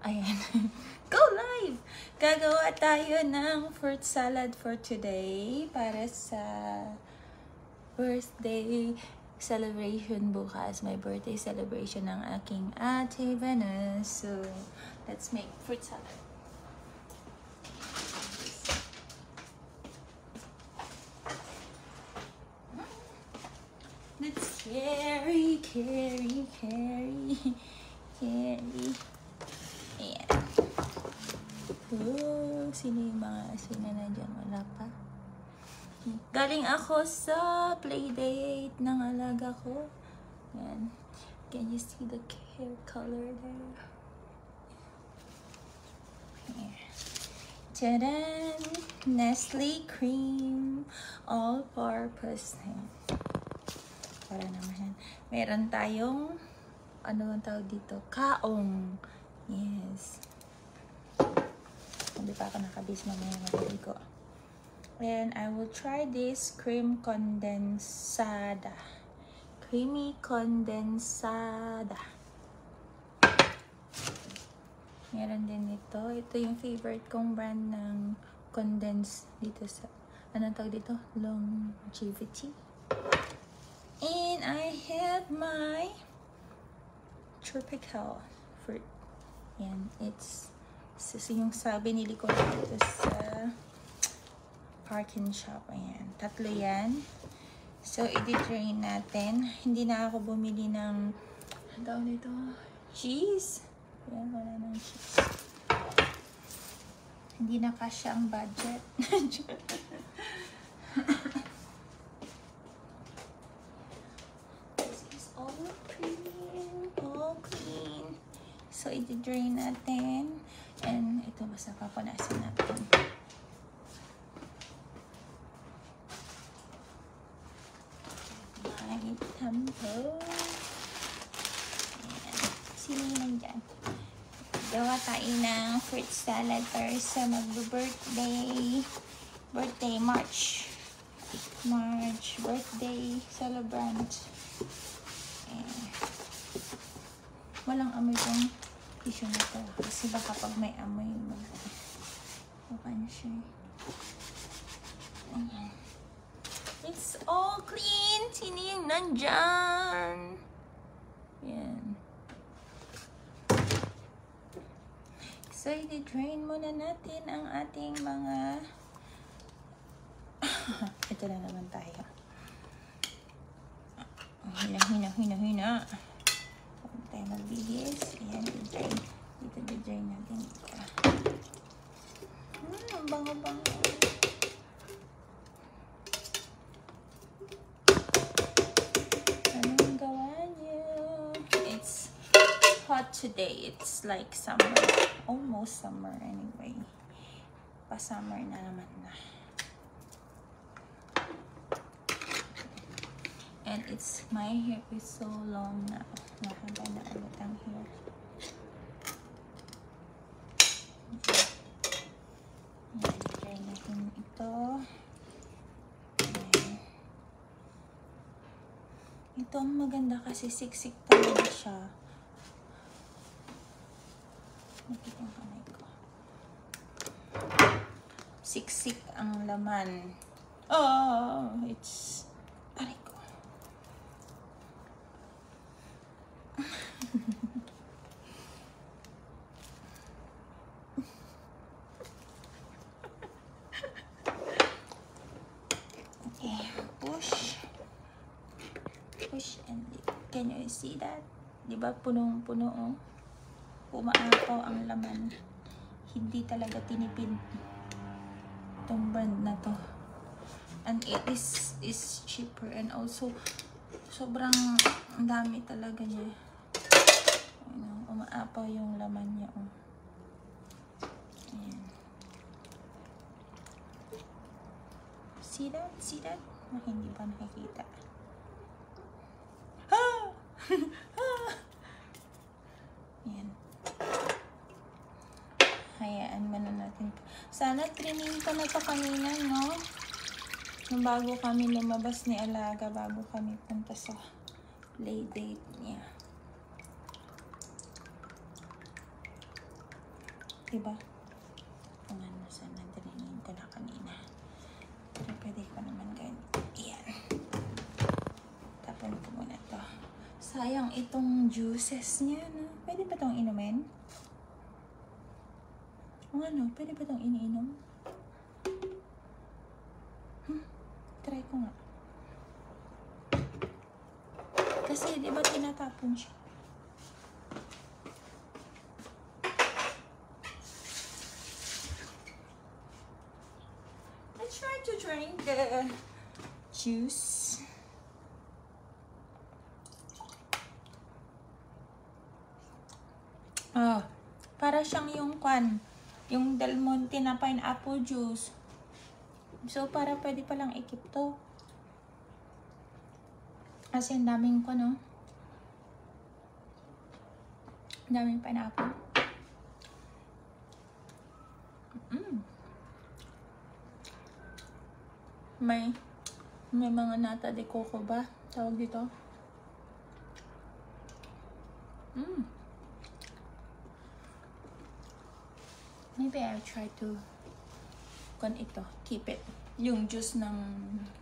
Ayan. Go live! Gagawa tayo ng fruit salad for today para sa birthday celebration bukas. My birthday celebration ng aking ate Venus. So, let's make fruit salad. Let's carry. Ayan. Oh, sino yung mga asina na dyan? Wala pa. Galing ako sa playdate ng alaga ko. Ayan. Can you see the hair color there? Ayan. Tadaan! Nestle cream. All-purpose. Ayan. Para naman. Meron tayong, ano ang tawag dito? Kaong. Yes. Hindi pa ako nakabis mamaya magaligo. And I will try this cream condensada. Creamy condensada. Meron din ito. Ito yung favorite kong brand ng condense dito sa, anong tawag dito? Longevity. And I have my tropical fruit. Yan, it's yung sa binili ko dito sa Park and Shop. Ayan, tatlo yan. So, i-drain natin. Hindi na ako bumili ng, ano tawag dito? Cheese. Ayan, wala ng cheese. Hindi na kasya ang budget. So, i-drain natin. And ito, basta papunasan natin. May tampo. Ayan. Sino yun dyan? Gawa tayo ng fruit salad para sa mag-birthday. Birthday, March. Birthday celebrant. Ayan. Walang amoy yung tissue na to. Kasi baka pag may amoy, siya. Ayan. It's all clean. Sino yung nandyan? Ayan. So, i-drain muna natin ang ating mga ito na naman tayo. Hina. Huwag tayo magbihis. Ayan, i-drain. Dito, i-drain natin. Ang bango-bango. Anong gawa niyo? It's hot today. It's like summer. Almost summer anyway. Pa-summer na naman na. And it's, my hair is so long na. Mahaba na ulit ang hair. Ayan, try natin ito. Ayan. Ito ang maganda kasi siksik talaga siya. Nakita yung kamay ko. Siksik ang laman. Oh, it's, aray ko. Okay, push and lift. Can you see that? Diba punong-puno, oh? Umaapaw ang laman. Hindi talaga tinipid itong brand na to. And it is cheaper and also sobrang dami talaga niya. Umaapaw yung laman niya, oh. Ayan. See that? See that? Hindi pa nakikita. Ayan. Hayaan mo na natin. Sana trimming ko na to kanina, no? Nung bago kami lumabas ni Alaga, bago kami punta sa play date niya. Diba? Kung ano, sana dininin ko na kanina. Pero pwede ko naman ganyan. Ayan. Tapon ko muna to. Sayang itong juices niya, no? Pwede ba itong inumin? O ano, pwede ba itong iniinom? Try ko nga. Kasi, di ba tinatapon siya? Let's try to drink the juice. Para siyang yung yung Del Monte na pineapple juice. So, para pwede palang ikip to. Kasi ang daming no? Daming pineapple. May mga nata de coco ba? Tawag dito. Maybe I'll try to keep it. Yung juice ng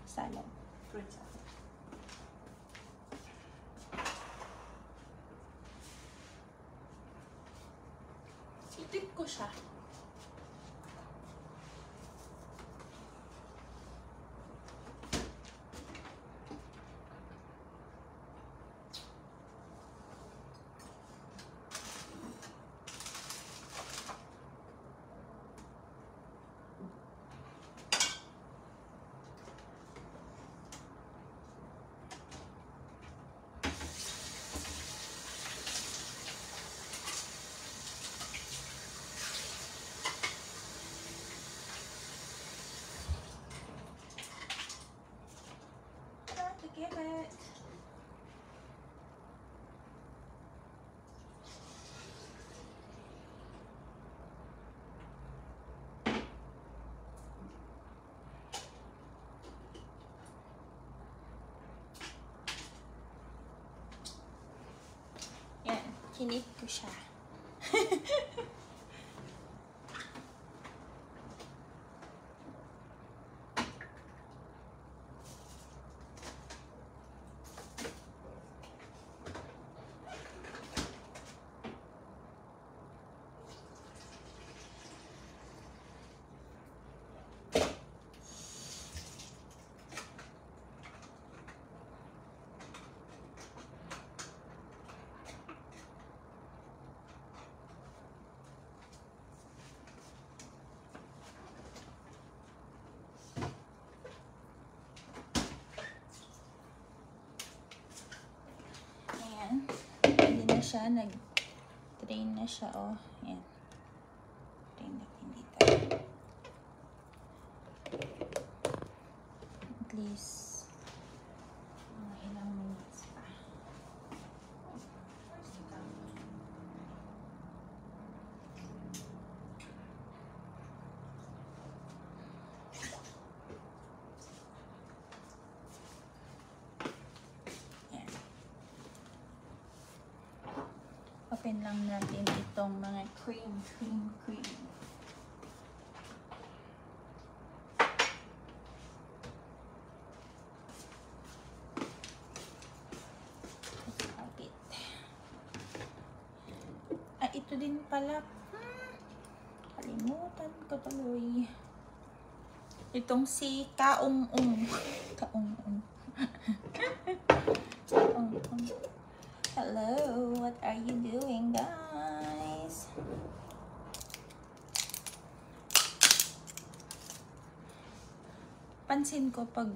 salad. Fruit salad. Itip ko siya. Give it. Yan, kinip ko siya. Pwede na siya, nag-drain na siya, oh. Ayan. Drain natin dito. At least, mga ilang minutes pa. Open lang natin itong mga cream. Ito din pala. Kalimutan ko tuloy. Itong si Kaung-ung. Kaung-ung. Kaung-ung. Hello, what are you doing, guys? Pansin ko pag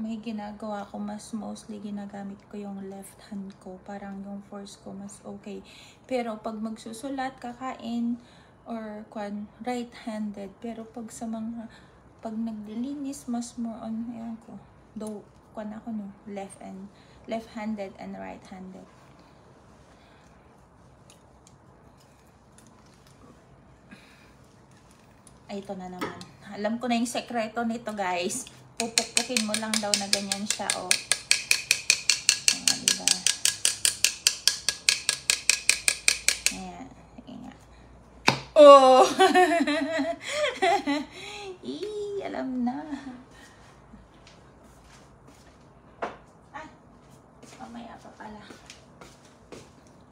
may ginagawa ko, mas mostly ginagamit ko yung left hand ko. Parang yung force ko mas okay. Pero pag magsusulat, kakain, or right-handed. Pero pag naglilinis, mas more on, ayan ko. Though, ako no, left-handed and right-handed. Ay, ito na naman. Alam ko na yung sekreto nito, guys. Pupukpukin mo lang daw na ganyan siya, oh. Diba? Ayan. Sige nga. Oh! Alam na. Ay, mamaya pa pala.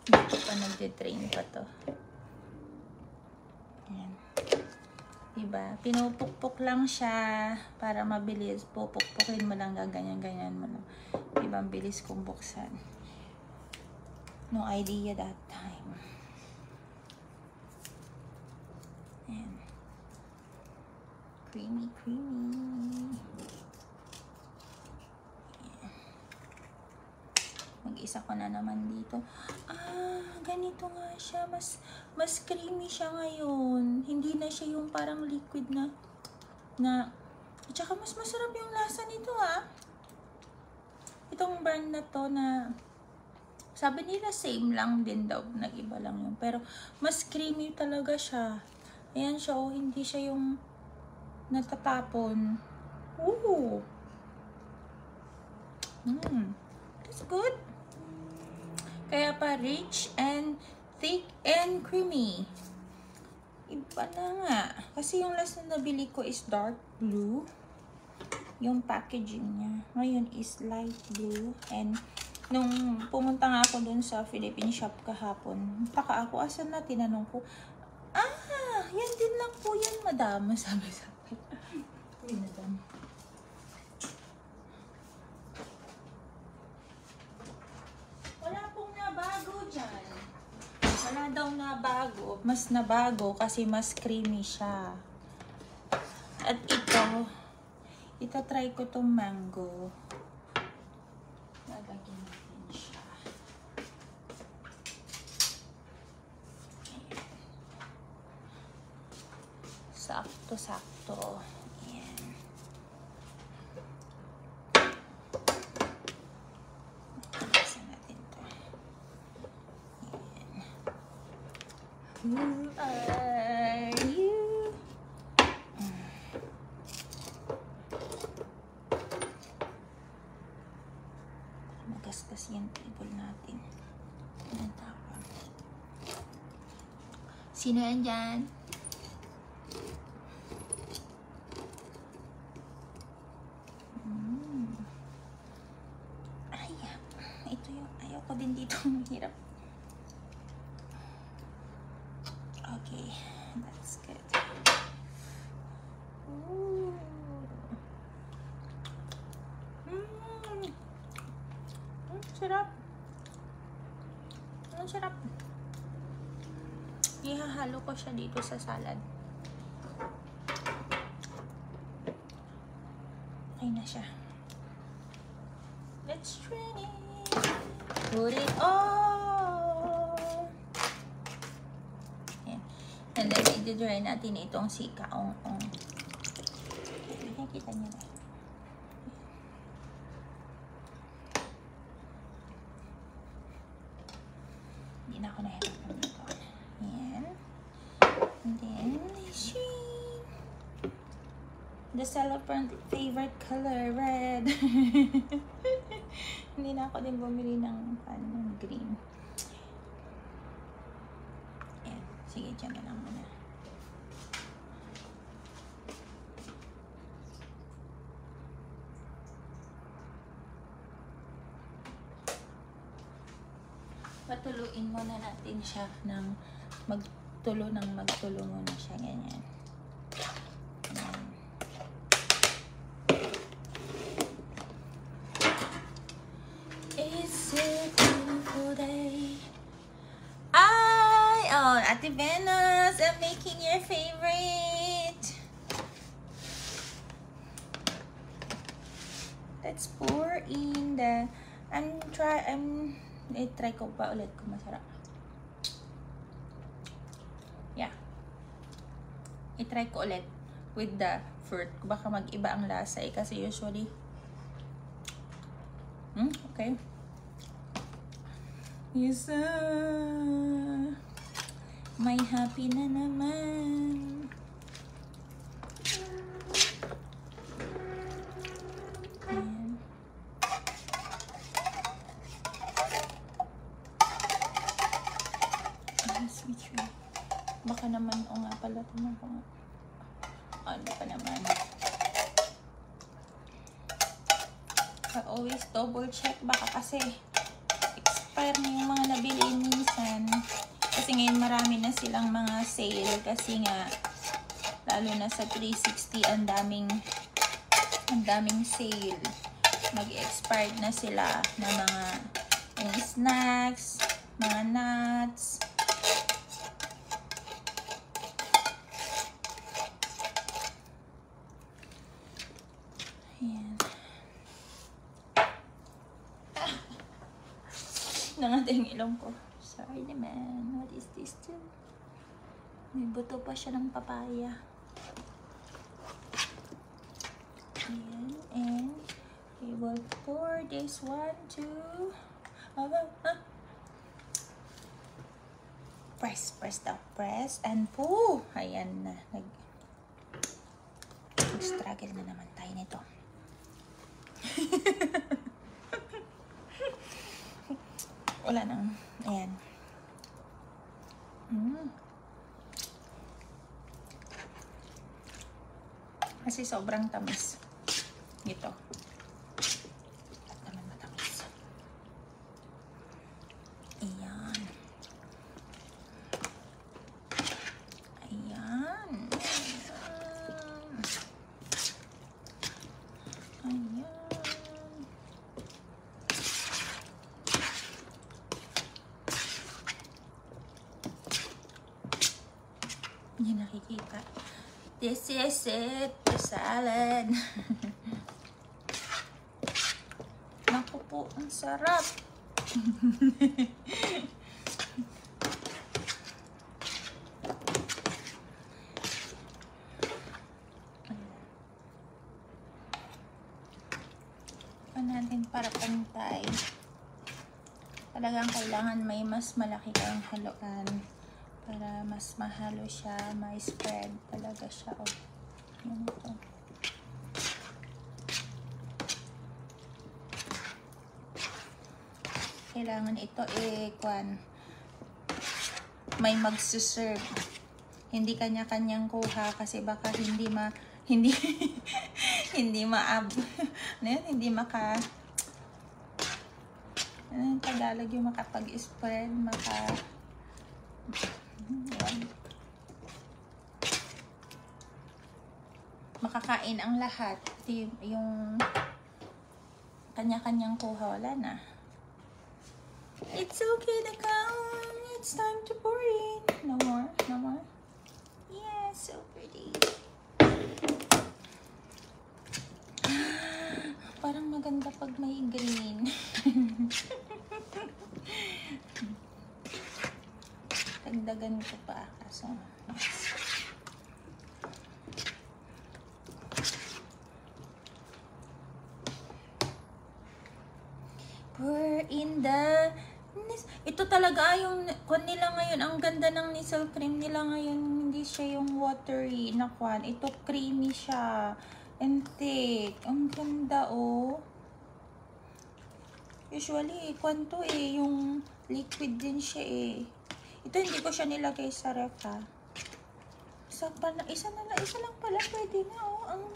Dito pa nagde-drain pa to. Ayan. Diba? Pinupukpok lang siya para mabilis. Pupukpukin mo lang, ganyan-ganyan mo lang. Diba? Ang bilis kong buksan. No idea that time. Ayan. Creamy, creamy. Ayan. Mag-isa ko na naman dito. Ganito nga siya. Mas creamy siya ngayon. Hindi na siya yung parang liquid na at saka mas masarap yung lasa nito Itong brand na to na sabi nila same lang din daw. Nag-iba lang yun. Pero mas creamy talaga siya. Ayan siya. Hindi siya yung natatapon. Ooh. That's good. Kaya pa rich and thick and creamy. Iba na nga. Kasi yung last na nabili ko is dark blue. Yung packaging niya. Ngayon is light blue. And nung pumunta nga ako dun sa Philippine shop kahapon, taka ako, asan na? Tinanong ko, yan din lang po yan, madam. Sabi sa akin. Uy, madam. Wala pong nabago dyan. Wala daw nabago. Mas nabago kasi mas creamy siya. At ito try ko tong mango. Lalagyan natin siya. Sakto-sakto. Ayan. Alisin natin to. Ayan. Who are you? Magasgas yung table natin. Ayan, tapon. Sino yan dyan? Ito yung ayaw ko din dito. Hirap. Okay, that's good. Ooh. Sarap. Ang sarap. Ihahalo ko siya dito sa salad. Okay na siya. Let's try it. Put it on. Ayan. And then, i-dry natin itong si kaong-ong. Nakikita niyo na. Hindi na ako nahirapan dito. Ayan. And then, the celebrant favorite color, red. Hindi na ako din bumili ng green. Ayan. Sige, dyan na lang muna. Patuluin muna natin siya ng magtulo muna siya. Ganyan. It's a beautiful day. Ate Venus, I'm making your favorite. Let's pour in the. I-try ko pa ulit kung masarap. Yeah. I-try ko ulit with the fruit. Baka mag-iba ang lasa kasi usually. Okay. Yes, may happy na naman. Ayan. Sweet tree. Baka naman, o nga pala, tingnan ko nga. Ano pa naman. I always double check. Baka kasi expire na yung mga nabili minsan. Kasi ngayon marami na silang mga sale. Kasi nga, lalo na sa 360, ang daming sale. Mag-expired na sila na mga yung snacks, mga nuts. Ayan. Nangata yung ilong ko. Sorry naman. What is this too? May buto pa siya ng papaya. Ayan. And we will pour this one to press daw. Press and pull. Ayan na. Nag-struggle na naman tayo nito. Wala nang. Ayan. Kasi sobrang tamis. Ito. Naman matamis. Ayan. Ayan. Ayan. Hindi nakikita. This is it, the salad. Naku po, ang sarap. Natin para pantay. Talagang kailangan may mas malaki kang haluan para mas mahalo siya, may spread talaga siya. Oh, yan ito. Kailangan ito may magsuserve. Hindi kanya-kanyang kuha kasi baka hindi Tagalog yung makapag-spread, makakain ang lahat. Yung kanya-kanyang kuha, wala na. It's okay to come. It's time to pour in. No more? No more? Yes, so pretty. Parang maganda pag may green. Dagdagan ko pa. Kaso, pour in the... Ito talaga yung kwan nila ngayon. Ang ganda ng Nizzle cream nila ngayon. Hindi siya yung watery na kwan. Ito creamy siya. And thick. Ang ganda, oh. Usually, kwan to yung liquid din siya Ito, hindi ko siya nilagay sa ref, ha. Isa lang pala. Pwede na, oh.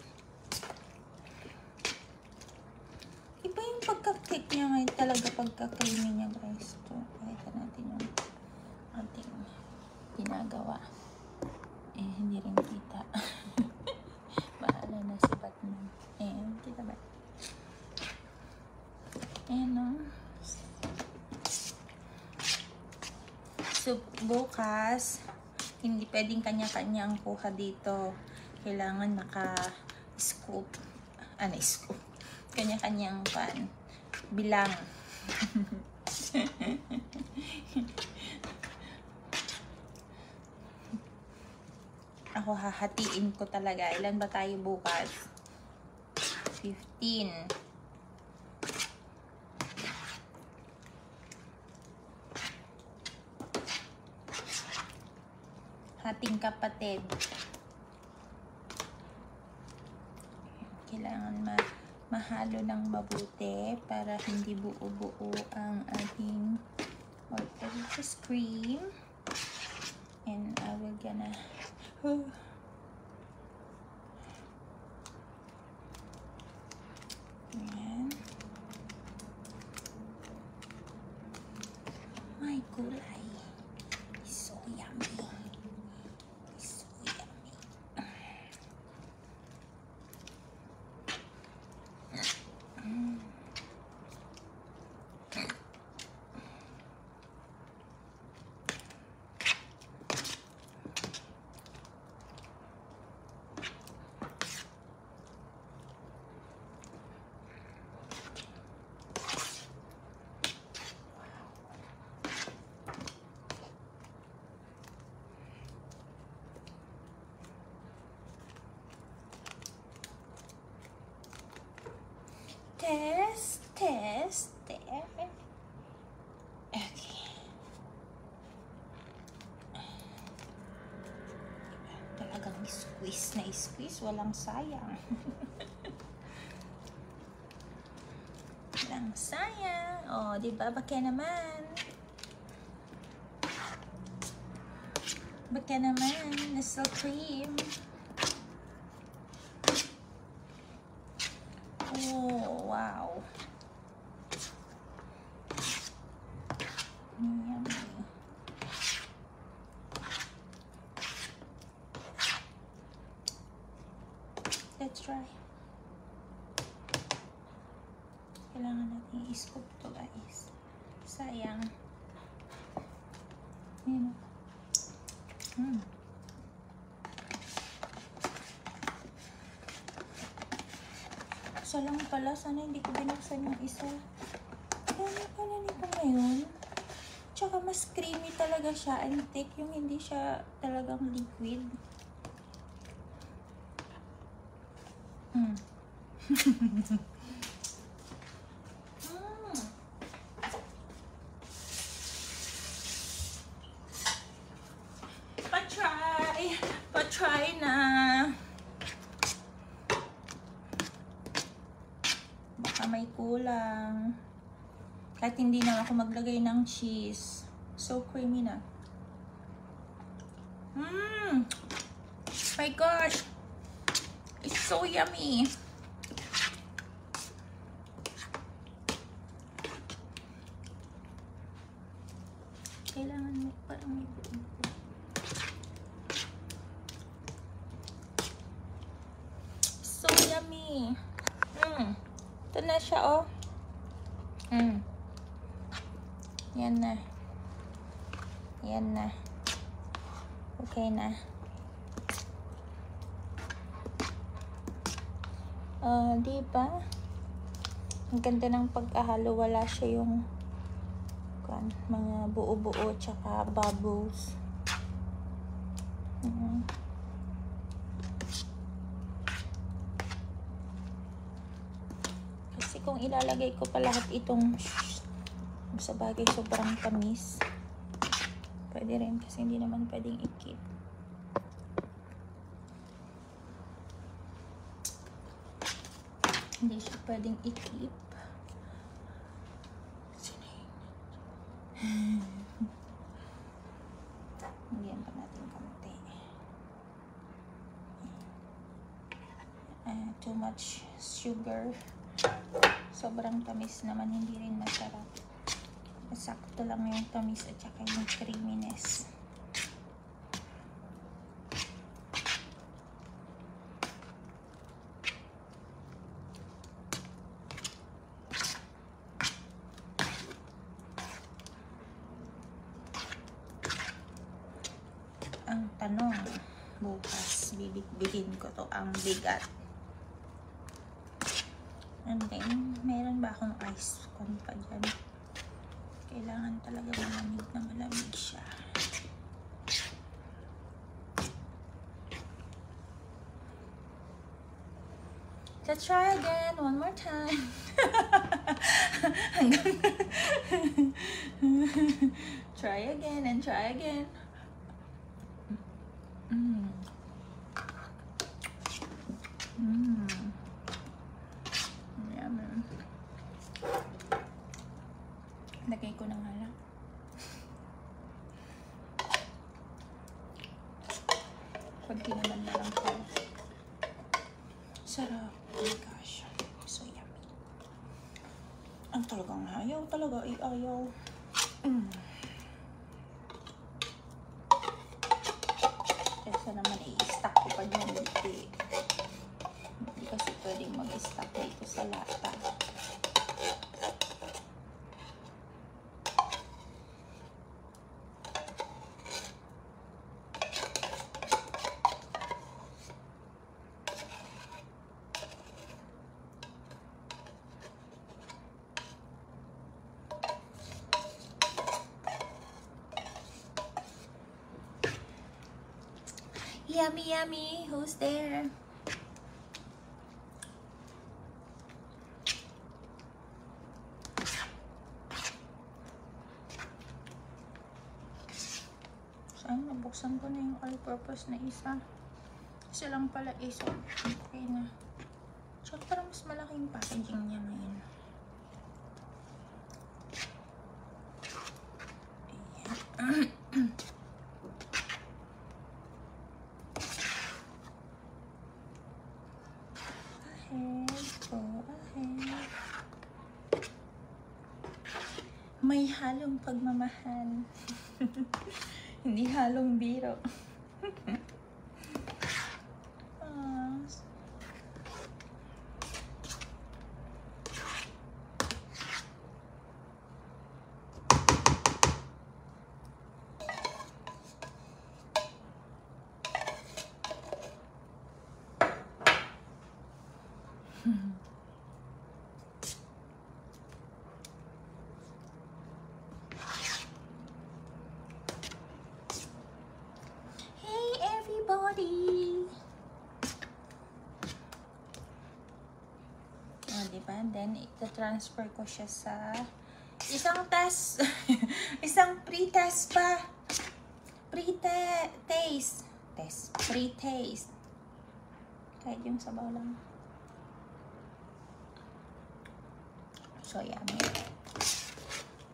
Iba yung pagka-thick niya ngayon talaga, pagka-creamy niya, guys. Ito, pakita natin yung ating ginagawa. Hindi rin kita. Bahala na si Batman. Kita ba? No? So, bukas, hindi pwedeng kanya-kanyang kuha dito. Kailangan naka-scoop. Scoop. Kanya-kanyang bilang. Ako hahatiin ko talaga. Ilan ba tayo bukas? 15. Hating kapatid. Kailangan mahalo ng mabuti para hindi buo-buo ang ating all-purpose cream. And I will na. Huh. Ayan. My gulay. So yummy. So yummy. Test. Okay. Talagang squeeze, walang sayang. Walang sayang. Oh, di ba? Baka naman. Nestle cream. Oh, wow. Yummy. Let's try. Kailangan natin i-scoop to, guys. Sayang. Yun. Isa lang pala. Sana hindi ko binuksan yung isa. Kaya pala nito ngayon. Tsaka mas creamy talaga siya. And thick yung hindi siya talagang liquid. Pa-try na. Baka may kulang. Kahit hindi na ako maglagay ng cheese. So creamy na. My gosh. It's so yummy. Kailangan mo parang may buo. So yummy. Ito na siya, oh. Yan na. Okay na. Diba? Ang ganda ng pag-ahalo. Wala siya yung mga buo-buo tsaka bubbles. Kasi kung ilalagay ko pa lahat itong sa bagay sobrang tamis. Pwede rin kasi hindi naman pwedeng i-keep. Hindi siya pwedeng i-keep. Hingyan pa natin konti. Too much sugar. Sobrang tamis naman, hindi rin masarap. Sakto lang yung tamis at saka yung creaminess. Ang tanong, bukas bibigin ko to, ang bigat. And then, meron ba akong ice con pa dyan? Kailangan talaga malamig na malamig siya. Let's try again, one more time. Try again and try again. Lagay ko na nga lang. Konti naman na lang pala. Sarap. Oh my gosh. So yummy. Ang talagang ayaw talaga. Ay, ayaw. Kesa naman i-stack ko pa dyan dito eh. Hindi kasi pwedeng mag-stack dito sa lata. Yummy, yummy. Who's there? Saan? Nabuksan ko na yung all-purpose na isa. Isa lang pala isa. Okay na. So, parang mas malaki yung packaging niya ngayon. Ayan. May halong pagmamahal. Hindi halong biro. Diba? Then, ita-transfer ko siya sa isang test. Isang pre-test pa. Pre-taste. Pre-taste. Kahit yung sabaw lang. So, yummy.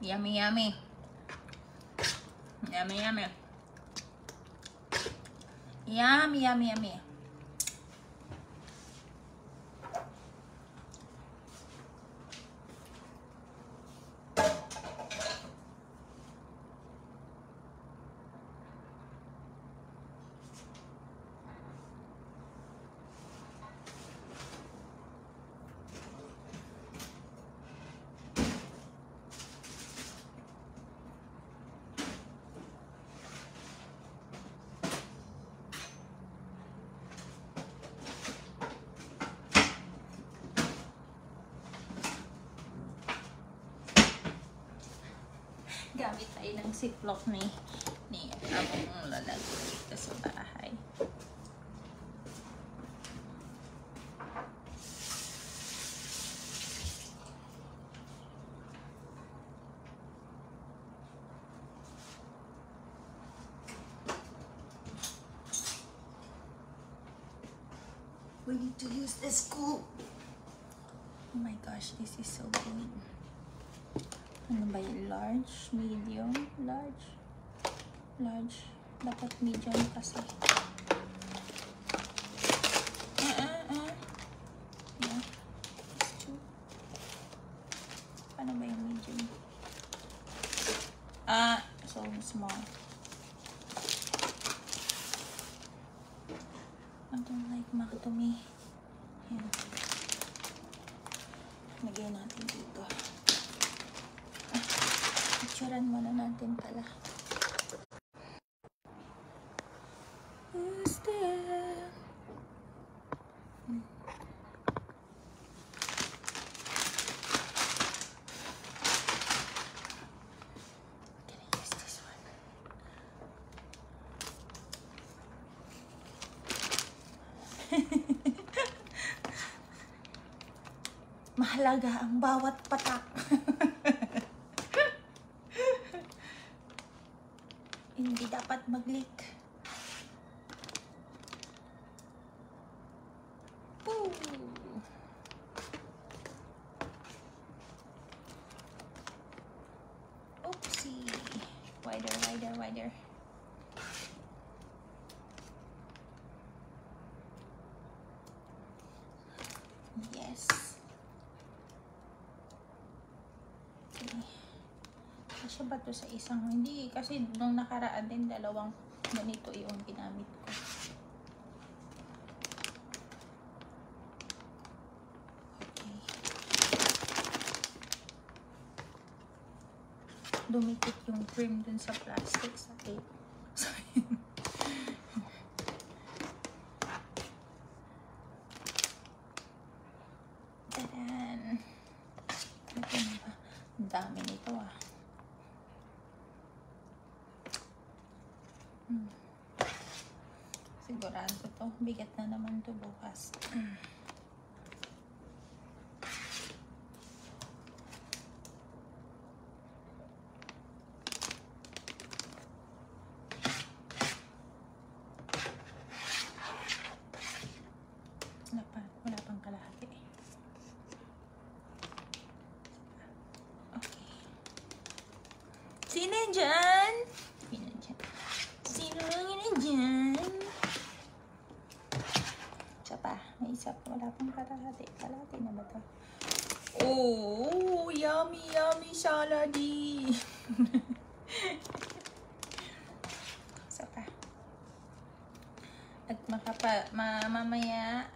Yummy, yummy. Yummy, yummy. Yummy, yummy, yummy. Gamit tayo ng ziplock ni among lalagay dito sa bahay. We need to use this scoop. Oh my gosh, this is so good. Ano ba yung large, medium, large? Large. Dapat medium kasi. Yeah. Paano ba yung medium? So small. I don't like makatumi. Yan. Lagyan natin dito. Picturean muna natin pala. Who's there? Can I use this one? Mahalaga ang bawat patak. Hindi dapat mag-leak. Oopsie. Wider. Kasya ba to sa isang? Hindi, kasi nung nakaraan din, dalawang ganito yung ginamit ko. Okay. Dumikit yung cream dun sa plastic sa tape. So, tadan! Ito na ba? Ang dami nito ah. Sigurado to. Bigat na naman to bukas. Wala pang kalahati. Okay. Sino dyan? Sino lang dyan? Isa pa. May isa pa. Wala pang kalahati. Kalahati na ba to? Oh, yummy, yummy saladi. Isa pa. At mamaya,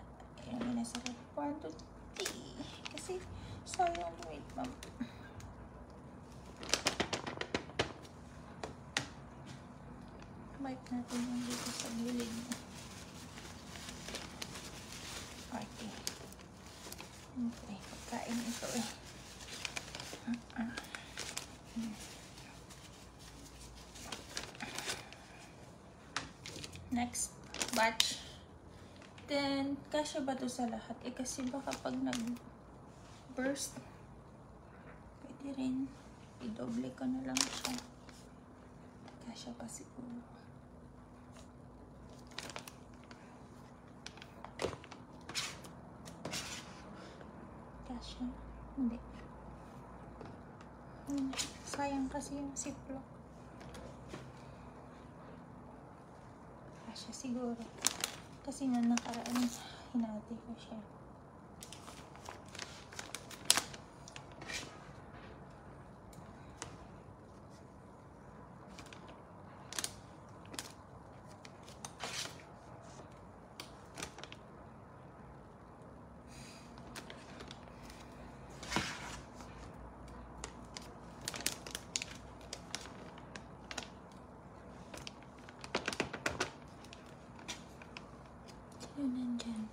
yung nasarap. 1, 2, 3. Kasi, sayang. Wait, ma'am. Wipe natin yung dito sa gilid. Okay. Okay, pagkain ito eh. Next batch. Then, kasya ba to sa lahat? Eh, kasi baka pag nag-burst, pwede rin. I-doble ko na lang siya. Kasya pa siguro. Kasya? Hindi. Sayang kasi yung ziplock. Kasya siguro. Kasi na nakaraan, hinati ko siya. Yun nandyan.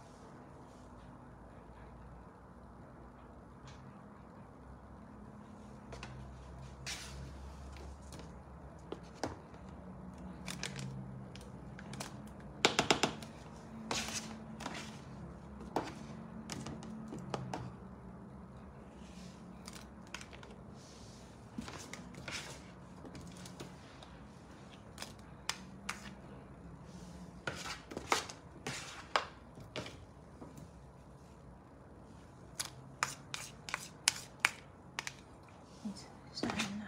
Sana.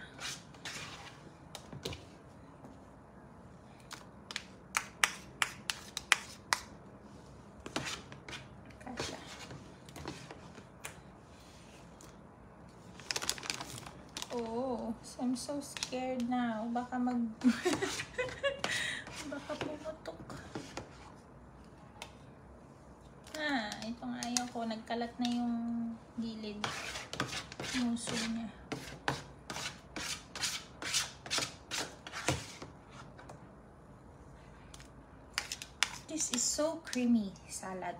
Kasya. Oh, I'm so scared now. Baka baka pumutok. Itong ayaw ko. Nagkalat na yung gilid. Muso niya. This is so creamy salad.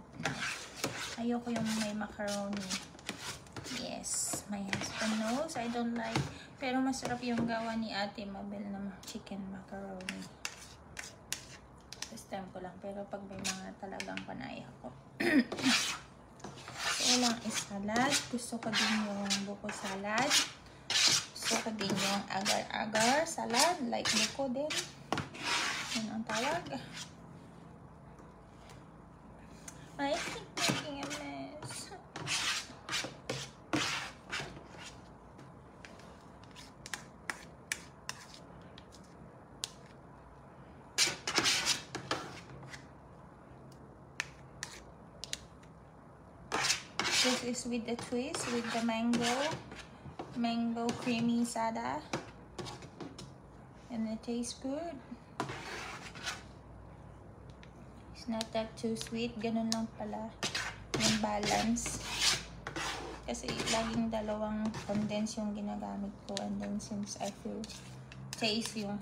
Ayoko yung may macaroni. Yes, my husband knows I don't like. Pero masarap yung gawa ni Ate Mabel na chicken macaroni. First time ko lang. Pero pag may mga talagang panay ako. So lang is salad. Gusto ko din yung buko salad. Gusto ko din yung agar-agar salad. Like buko din. Yun ang tawag. I keep making a mess. This is with the twist, with the mango creamy sada. And it tastes good. It's not that too sweet. Ganun lang pala yung balance. Kasi laging dalawang condense yung ginagamit ko. And then since I feel taste yung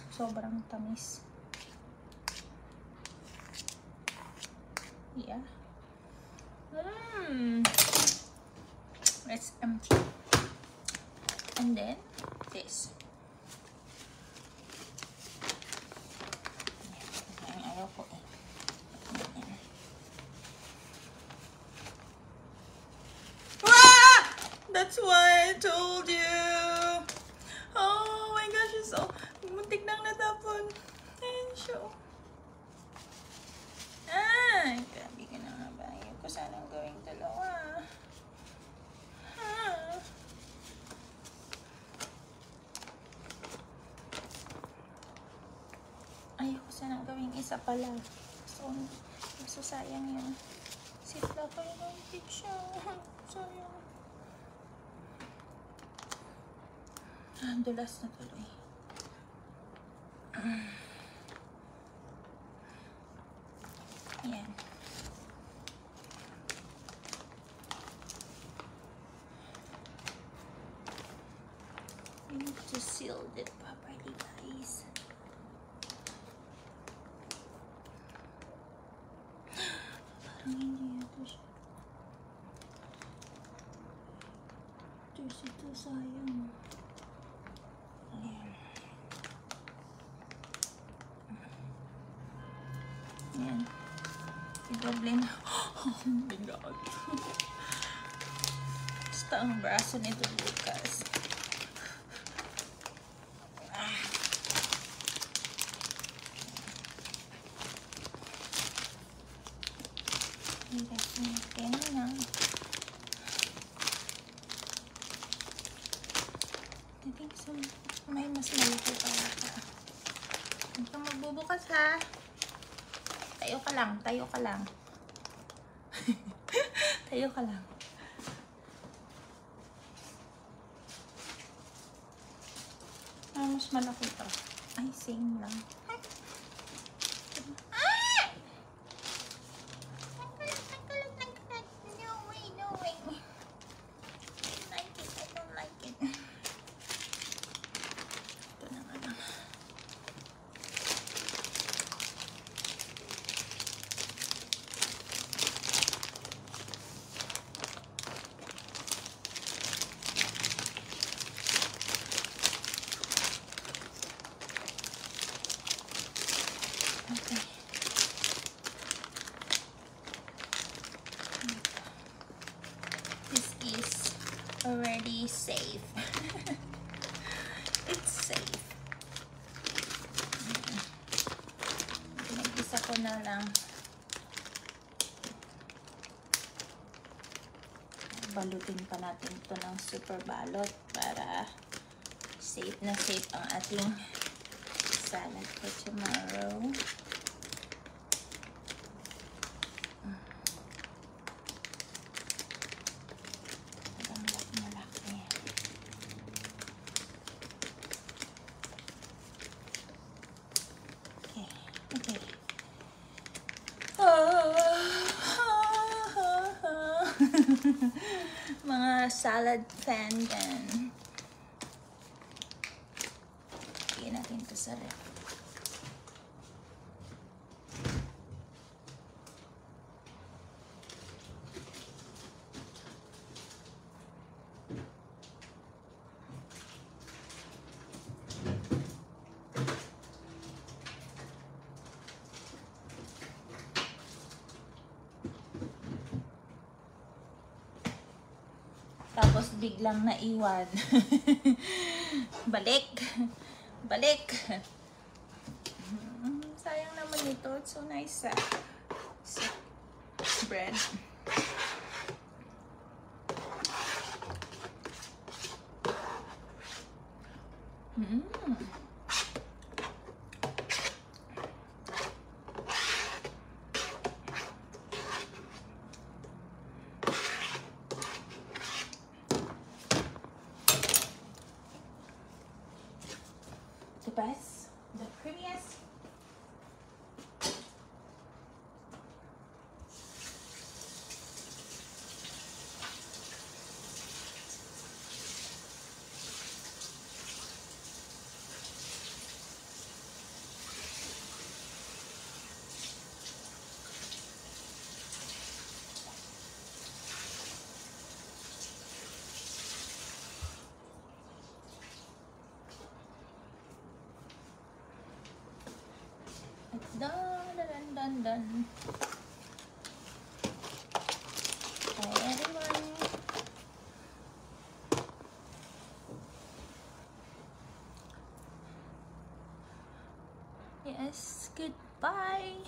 sobrang tamis. Yeah. It's empty. And then this. Ayaw ko eh. That's why I told you. Oh my gosh, it's so muntik nang natapon. Ayan siya. Grabe ka na nga ba? Ayaw ko sanang gawing dalawa. Ayaw ko sanang gawing isa pala. So sayang yun. Sipla ko yung muntik siya. Sayang. Dulas na tuloy. Ayan. I need to seal it properly, guys. Parang hindi ito siya. Ito sayang. Ayan. I-double na. Oh my God. Basta ang braso nito bukas. Hirap na. I think so. May mas malaki pa ata. Huwag kang magbubukas ha. Tayo ka lang. Tayo ka lang. Tayo ka lang. Mas malaki pa. Ay, same lang. Okay. This is already safe. It's safe. Nag-isa ko na lang. Balutin pa natin ito ng super balot para safe na safe ang ating salad for tomorrow. Mga salad fan din. Lagyan natin ito sa ref. Tapos biglang naiwan. Balik. Balik. Sayang naman ito. It's so nice. Bread. Dun, dun, dun, dun. Bye, everyone. Yes, goodbye.